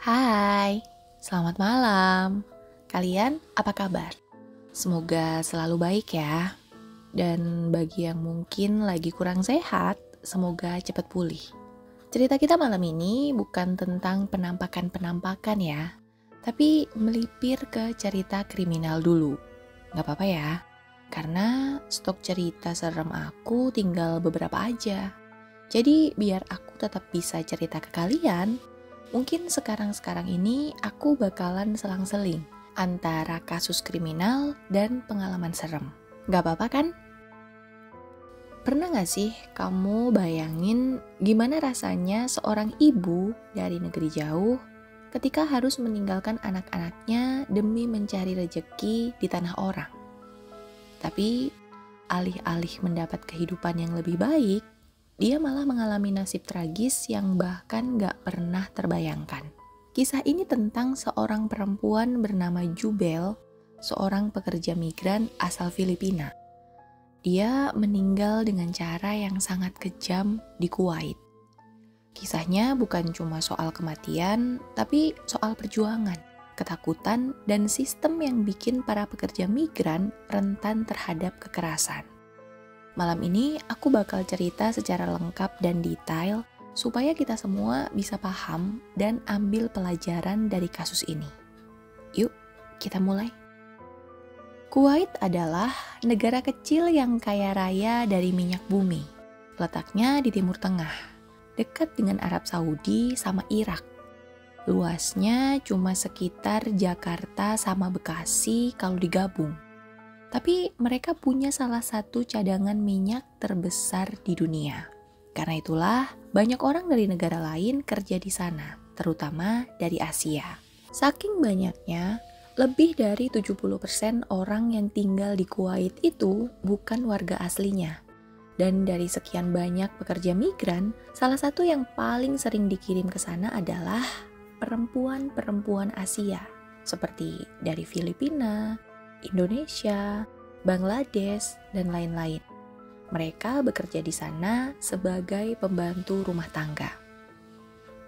Hai, selamat malam. Kalian apa kabar? Semoga selalu baik ya. Dan bagi yang mungkin lagi kurang sehat, semoga cepat pulih. Cerita kita malam ini bukan tentang penampakan-penampakan ya, tapi melipir ke cerita kriminal dulu. Gak apa-apa ya, karena stok cerita serem aku tinggal beberapa aja. Jadi biar aku tetap bisa cerita ke kalian, mungkin sekarang-sekarang ini aku bakalan selang-seling antara kasus kriminal dan pengalaman serem. Gak apa-apa kan? Pernah gak sih kamu bayangin gimana rasanya seorang ibu dari negeri jauh ketika harus meninggalkan anak-anaknya demi mencari rejeki di tanah orang? Tapi alih-alih mendapat kehidupan yang lebih baik, dia malah mengalami nasib tragis yang bahkan gak pernah terbayangkan. Kisah ini tentang seorang perempuan bernama Jubel, seorang pekerja migran asal Filipina. Dia meninggal dengan cara yang sangat kejam di Kuwait. Kisahnya bukan cuma soal kematian, tapi soal perjuangan, ketakutan, dan sistem yang bikin para pekerja migran rentan terhadap kekerasan. Malam ini aku bakal cerita secara lengkap dan detail supaya kita semua bisa paham dan ambil pelajaran dari kasus ini. Yuk, kita mulai. Kuwait adalah negara kecil yang kaya raya dari minyak bumi. Letaknya di Timur Tengah, dekat dengan Arab Saudi sama Irak. Luasnya cuma sekitar Jakarta sama Bekasi kalau digabung. Tapi mereka punya salah satu cadangan minyak terbesar di dunia. Karena itulah, banyak orang dari negara lain kerja di sana, terutama dari Asia. Saking banyaknya, lebih dari 70% orang yang tinggal di Kuwait itu bukan warga aslinya. Dan dari sekian banyak pekerja migran, salah satu yang paling sering dikirim ke sana adalah perempuan-perempuan Asia, seperti dari Filipina, Indonesia, Bangladesh, dan lain-lain. Mereka bekerja di sana sebagai pembantu rumah tangga.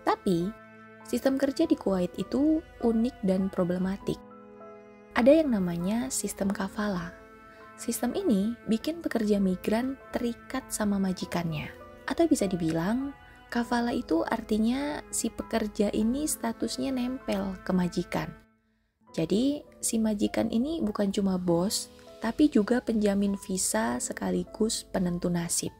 Tapi, sistem kerja di Kuwait itu unik dan problematik. Ada yang namanya sistem kafala. Sistem ini bikin pekerja migran terikat sama majikannya. Atau bisa dibilang, kafala itu artinya si pekerja ini statusnya nempel ke majikan. Jadi, si majikan ini bukan cuma bos, tapi juga penjamin visa sekaligus penentu nasib.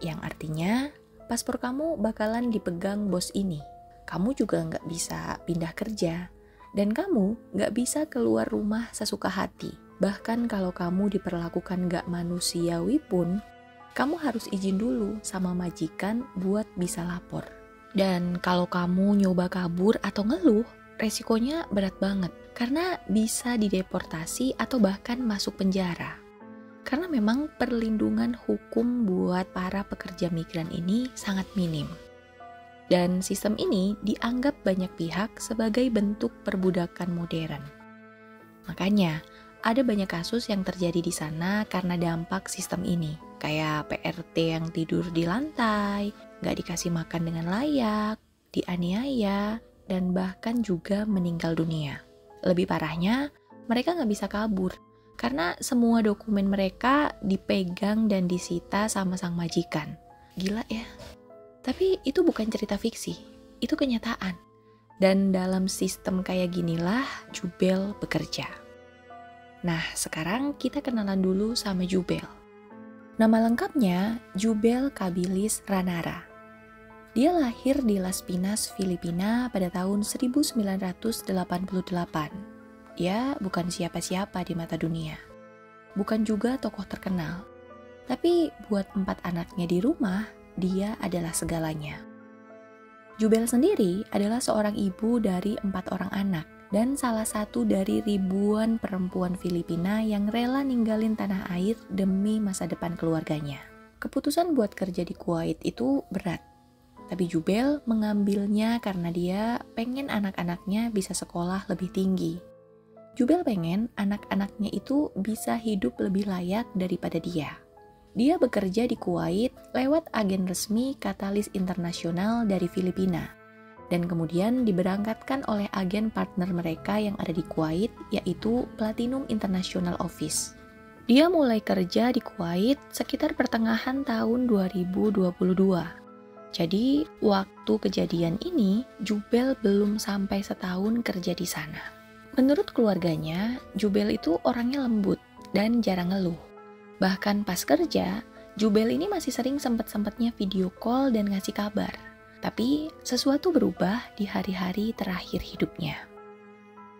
Yang artinya, paspor kamu bakalan dipegang bos ini. Kamu juga nggak bisa pindah kerja. Dan kamu nggak bisa keluar rumah sesuka hati. Bahkan kalau kamu diperlakukan nggak manusiawi pun, kamu harus izin dulu sama majikan buat bisa lapor. Dan kalau kamu nyoba kabur atau ngeluh, resikonya berat banget. Karena bisa dideportasi atau bahkan masuk penjara. Karena memang perlindungan hukum buat para pekerja migran ini sangat minim. Dan sistem ini dianggap banyak pihak sebagai bentuk perbudakan modern. Makanya, ada banyak kasus yang terjadi di sana karena dampak sistem ini. Kayak PRT yang tidur di lantai, gak dikasih makan dengan layak, dianiaya, dan bahkan juga meninggal dunia. Lebih parahnya, mereka gak bisa kabur. Karena semua dokumen mereka dipegang dan disita sama sang majikan. Gila ya. Tapi itu bukan cerita fiksi, itu kenyataan. Dan dalam sistem kayak ginilah Jubel bekerja. Nah, sekarang kita kenalan dulu sama Jubel. Nama lengkapnya Jubel Kabilis Ranara. Dia lahir di Las Pinas, Filipina pada tahun 1988. Dia bukan siapa-siapa di mata dunia. Bukan juga tokoh terkenal. Tapi buat 4 anaknya di rumah, dia adalah segalanya. Jubel sendiri adalah seorang ibu dari 4 orang anak dan salah satu dari ribuan perempuan Filipina yang rela ninggalin tanah air demi masa depan keluarganya. Keputusan buat kerja di Kuwait itu berat, tapi Jubel mengambilnya karena dia pengen anak-anaknya bisa sekolah lebih tinggi. Jubel pengen anak-anaknya itu bisa hidup lebih layak daripada dia. Dia bekerja di Kuwait lewat agen resmi Katalis Internasional dari Filipina. dan kemudian diberangkatkan oleh agen partner mereka yang ada di Kuwait, yaitu Platinum International Office. Dia mulai kerja di Kuwait sekitar pertengahan tahun 2022. Jadi, waktu kejadian ini, Jubel belum sampai setahun kerja di sana. Menurut keluarganya, Jubel itu orangnya lembut dan jarang ngeluh. Bahkan pas kerja, Jubel ini masih sering sempet-sempetnya video call dan ngasih kabar. Tapi, sesuatu berubah di hari-hari terakhir hidupnya.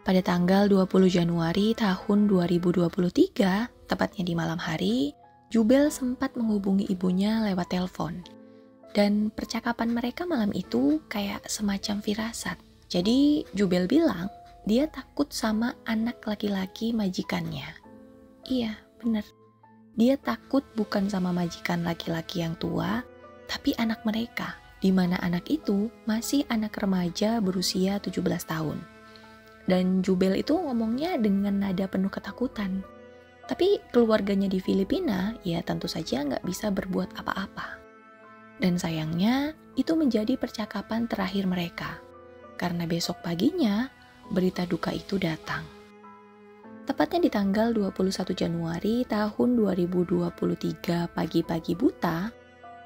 Pada tanggal 20 Januari tahun 2023, tepatnya di malam hari, Jubel sempat menghubungi ibunya lewat telepon. Dan percakapan mereka malam itu kayak semacam firasat. Jadi Jubel bilang dia takut sama anak laki-laki majikannya. Iya, bener. Dia takut bukan sama majikan laki-laki yang tua, tapi anak mereka, di mana anak itu masih anak remaja berusia 17 tahun. Dan Jubel itu ngomongnya dengan nada penuh ketakutan. Tapi keluarganya di Filipina ya tentu saja nggak bisa berbuat apa-apa. Dan sayangnya, itu menjadi percakapan terakhir mereka. Karena besok paginya, berita duka itu datang. Tepatnya di tanggal 21 Januari tahun 2023 pagi-pagi buta,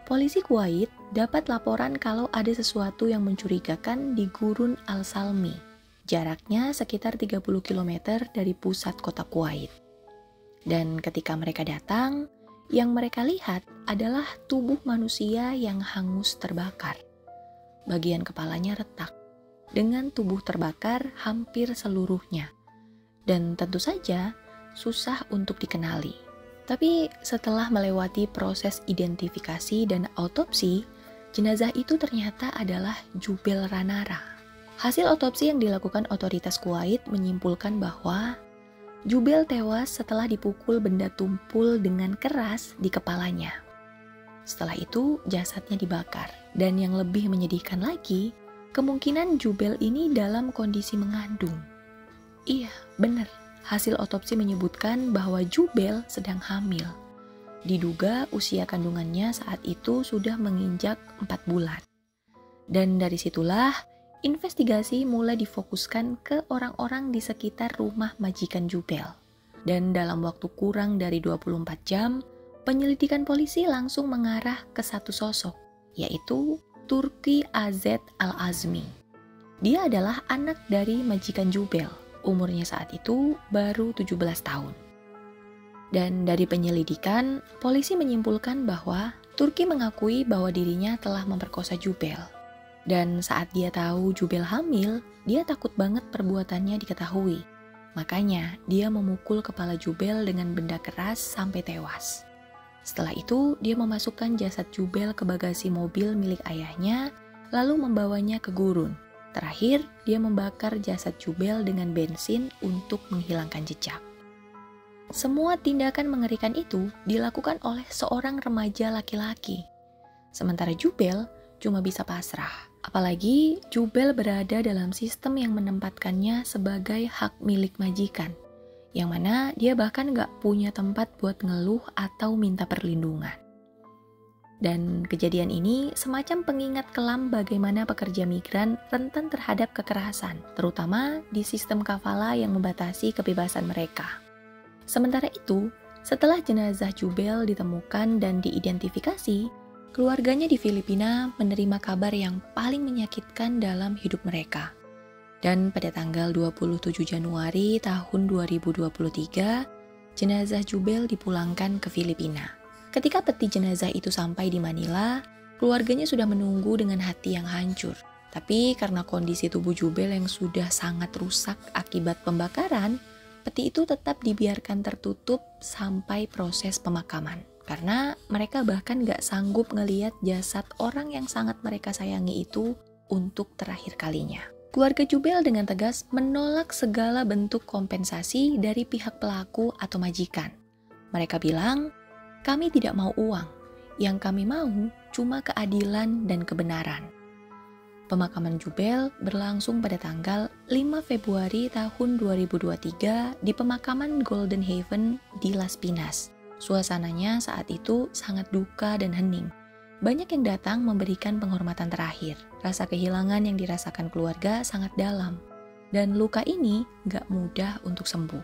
polisi Kuwait dapat laporan kalau ada sesuatu yang mencurigakan di Gurun Al-Salmi. Jaraknya sekitar 30 km dari pusat kota Kuwait. Dan ketika mereka datang, yang mereka lihat adalah tubuh manusia yang hangus terbakar. Bagian kepalanya retak, dengan tubuh terbakar hampir seluruhnya. Dan tentu saja susah untuk dikenali. Tapi setelah melewati proses identifikasi dan autopsi, jenazah itu ternyata adalah Jubel Ranara. Hasil otopsi yang dilakukan otoritas Kuwait menyimpulkan bahwa Jubel tewas setelah dipukul benda tumpul dengan keras di kepalanya. Setelah itu, jasadnya dibakar. Dan yang lebih menyedihkan lagi, kemungkinan Jubel ini dalam kondisi mengandung. Iya, benar. Hasil otopsi menyebutkan bahwa Jubel sedang hamil. Diduga usia kandungannya saat itu sudah menginjak 4 bulan. Dan dari situlah, investigasi mulai difokuskan ke orang-orang di sekitar rumah majikan Jubel. Dan dalam waktu kurang dari 24 jam, penyelidikan polisi langsung mengarah ke satu sosok, yaitu Turki AZ Al-Azmi. Dia adalah anak dari majikan Jubel, umurnya saat itu baru 17 tahun. Dan dari penyelidikan, polisi menyimpulkan bahwa Turki mengakui bahwa dirinya telah memperkosa Jubel. Dan saat dia tahu Jubel hamil, dia takut banget perbuatannya diketahui. Makanya, dia memukul kepala Jubel dengan benda keras sampai tewas. Setelah itu, dia memasukkan jasad Jubel ke bagasi mobil milik ayahnya, lalu membawanya ke gurun. Terakhir, dia membakar jasad Jubel dengan bensin untuk menghilangkan jejak. Semua tindakan mengerikan itu dilakukan oleh seorang remaja laki-laki. Sementara Jubel cuma bisa pasrah. Apalagi Jubel berada dalam sistem yang menempatkannya sebagai hak milik majikan, yang mana dia bahkan gak punya tempat buat ngeluh atau minta perlindungan. Dan kejadian ini semacam pengingat kelam bagaimana pekerja migran rentan terhadap kekerasan, terutama di sistem kafala yang membatasi kebebasan mereka. Sementara itu, setelah jenazah Jubel ditemukan dan diidentifikasi, keluarganya di Filipina menerima kabar yang paling menyakitkan dalam hidup mereka. Dan pada tanggal 27 Januari tahun 2023, jenazah Jubel dipulangkan ke Filipina. Ketika peti jenazah itu sampai di Manila, keluarganya sudah menunggu dengan hati yang hancur. Tapi karena kondisi tubuh Jubel yang sudah sangat rusak akibat pembakaran, peti itu tetap dibiarkan tertutup sampai proses pemakaman. Karena mereka bahkan gak sanggup ngeliat jasad orang yang sangat mereka sayangi itu untuk terakhir kalinya. Keluarga Jubel dengan tegas menolak segala bentuk kompensasi dari pihak pelaku atau majikan. Mereka bilang, kami tidak mau uang, yang kami mau cuma keadilan dan kebenaran. Pemakaman Jubel berlangsung pada tanggal 5 Februari tahun 2023 di pemakaman Golden Haven di Las Pinas. Suasananya saat itu sangat duka dan hening, banyak yang datang memberikan penghormatan terakhir. Rasa kehilangan yang dirasakan keluarga sangat dalam, dan luka ini gak mudah untuk sembuh.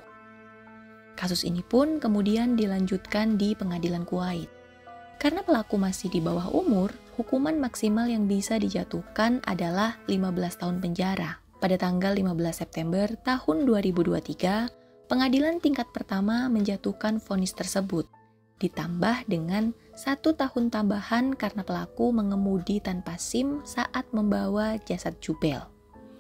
Kasus ini pun kemudian dilanjutkan di pengadilan Kuwait. Karena pelaku masih di bawah umur, hukuman maksimal yang bisa dijatuhkan adalah 15 tahun penjara. Pada tanggal 15 September tahun 2023, pengadilan tingkat pertama menjatuhkan vonis tersebut, ditambah dengan 1 tahun tambahan karena pelaku mengemudi tanpa SIM saat membawa jasad Jubel.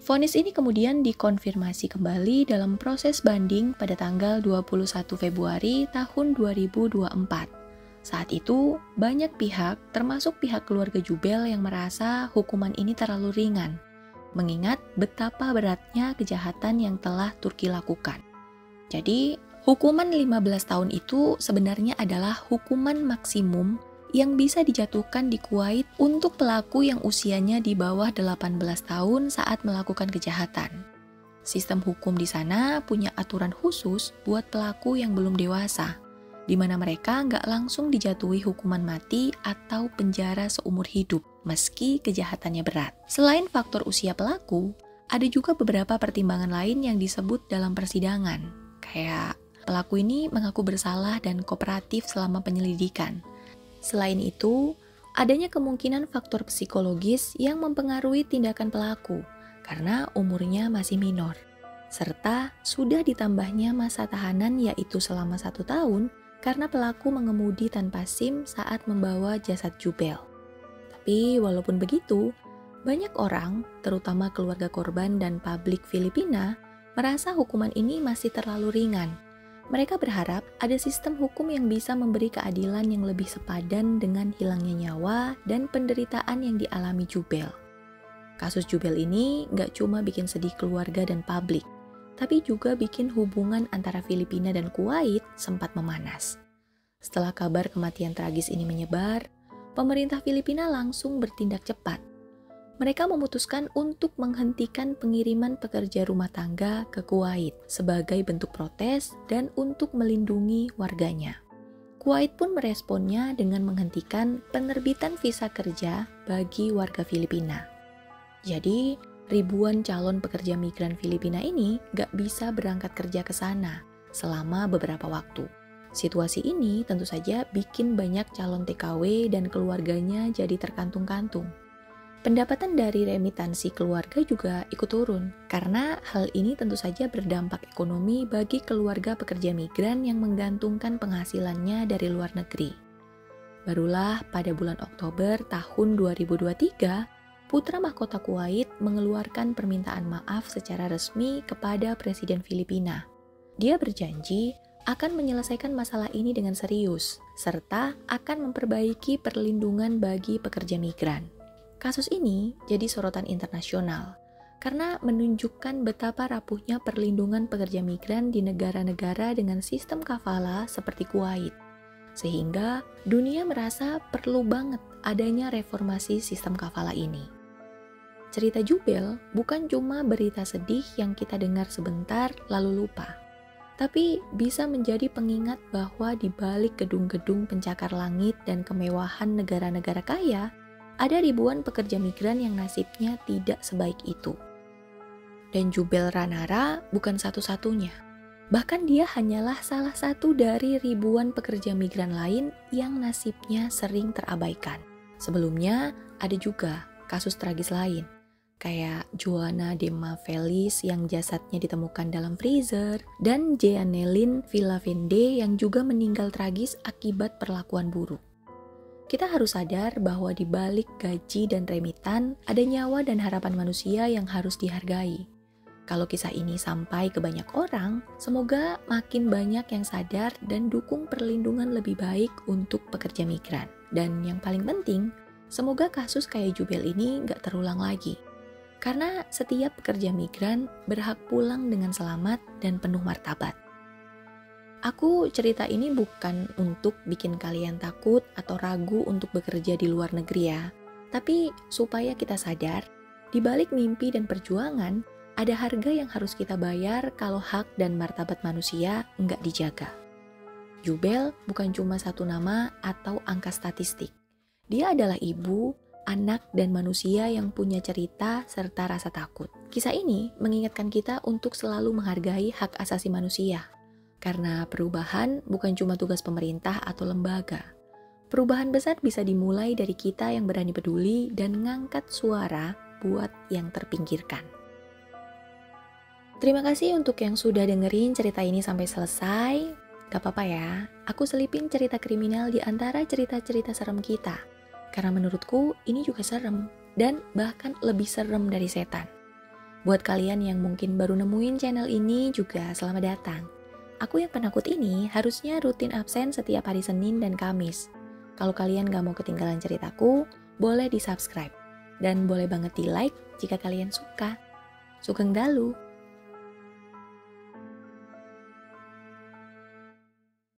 Vonis ini kemudian dikonfirmasi kembali dalam proses banding pada tanggal 21 Februari tahun 2024. Saat itu, banyak pihak, termasuk pihak keluarga Jubel yang merasa hukuman ini terlalu ringan, mengingat betapa beratnya kejahatan yang telah Turki lakukan. Jadi, hukuman 15 tahun itu sebenarnya adalah hukuman maksimum yang bisa dijatuhkan di Kuwait untuk pelaku yang usianya di bawah 18 tahun saat melakukan kejahatan. Sistem hukum di sana punya aturan khusus buat pelaku yang belum dewasa, di mana mereka nggak langsung dijatuhi hukuman mati atau penjara seumur hidup, meski kejahatannya berat. Selain faktor usia pelaku, ada juga beberapa pertimbangan lain yang disebut dalam persidangan, kayak pelaku ini mengaku bersalah dan kooperatif selama penyelidikan. Selain itu, adanya kemungkinan faktor psikologis yang mempengaruhi tindakan pelaku, karena umurnya masih minor, serta sudah ditambahnya masa tahanan yaitu selama 1 tahun, karena pelaku mengemudi tanpa SIM saat membawa jasad Jubel. Tapi walaupun begitu, banyak orang, terutama keluarga korban dan publik Filipina, merasa hukuman ini masih terlalu ringan. Mereka berharap ada sistem hukum yang bisa memberi keadilan yang lebih sepadan dengan hilangnya nyawa dan penderitaan yang dialami Jubel. Kasus Jubel ini gak cuma bikin sedih keluarga dan publik, tapi juga bikin hubungan antara Filipina dan Kuwait sempat memanas. Setelah kabar kematian tragis ini menyebar, pemerintah Filipina langsung bertindak cepat. Mereka memutuskan untuk menghentikan pengiriman pekerja rumah tangga ke Kuwait sebagai bentuk protes dan untuk melindungi warganya. Kuwait pun meresponnya dengan menghentikan penerbitan visa kerja bagi warga Filipina. Jadi, ribuan calon pekerja migran Filipina ini gak bisa berangkat kerja ke sana selama beberapa waktu. Situasi ini tentu saja bikin banyak calon TKW dan keluarganya jadi terkantung-kantung. Pendapatan dari remitansi keluarga juga ikut turun, karena hal ini tentu saja berdampak ekonomi bagi keluarga pekerja migran yang menggantungkan penghasilannya dari luar negeri. Barulah pada bulan Oktober tahun 2023, Putra Mahkota Kuwait mengeluarkan permintaan maaf secara resmi kepada Presiden Filipina. Dia berjanji akan menyelesaikan masalah ini dengan serius, serta akan memperbaiki perlindungan bagi pekerja migran. Kasus ini jadi sorotan internasional, karena menunjukkan betapa rapuhnya perlindungan pekerja migran di negara-negara dengan sistem kafala seperti Kuwait. Sehingga dunia merasa perlu banget adanya reformasi sistem kafala ini. Cerita Jubel bukan cuma berita sedih yang kita dengar sebentar lalu lupa, tapi bisa menjadi pengingat bahwa di balik gedung-gedung pencakar langit dan kemewahan negara-negara kaya, ada ribuan pekerja migran yang nasibnya tidak sebaik itu. Dan Jubel Ranara bukan satu-satunya. Bahkan dia hanyalah salah satu dari ribuan pekerja migran lain yang nasibnya sering terabaikan. Sebelumnya ada juga kasus tragis lain, kayak Joanna Dema Felis yang jasadnya ditemukan dalam freezer, dan Jeanelyn Villavende yang juga meninggal tragis akibat perlakuan buruk. Kita harus sadar bahwa di balik gaji dan remitan, ada nyawa dan harapan manusia yang harus dihargai. Kalau kisah ini sampai ke banyak orang, semoga makin banyak yang sadar dan dukung perlindungan lebih baik untuk pekerja migran. Dan yang paling penting, semoga kasus kayak Jubel ini nggak terulang lagi. Karena setiap pekerja migran berhak pulang dengan selamat dan penuh martabat. Aku cerita ini bukan untuk bikin kalian takut atau ragu untuk bekerja di luar negeri ya, tapi supaya kita sadar, di balik mimpi dan perjuangan, ada harga yang harus kita bayar kalau hak dan martabat manusia nggak dijaga. Jubel bukan cuma satu nama atau angka statistik. Dia adalah ibu, anak, dan manusia yang punya cerita serta rasa takut. Kisah ini mengingatkan kita untuk selalu menghargai hak asasi manusia. Karena perubahan bukan cuma tugas pemerintah atau lembaga. Perubahan besar bisa dimulai dari kita yang berani peduli dan ngangkat suara buat yang terpinggirkan. Terima kasih untuk yang sudah dengerin cerita ini sampai selesai. Gak apa-apa ya, aku selipin cerita kriminal di antara cerita-cerita serem kita. Karena menurutku ini juga serem, dan bahkan lebih serem dari setan. Buat kalian yang mungkin baru nemuin channel ini juga selamat datang. Aku yang penakut ini harusnya rutin absen setiap hari Senin dan Kamis. Kalau kalian gak mau ketinggalan ceritaku, boleh di subscribe. Dan boleh banget di like jika kalian suka. Sugeng Dalu!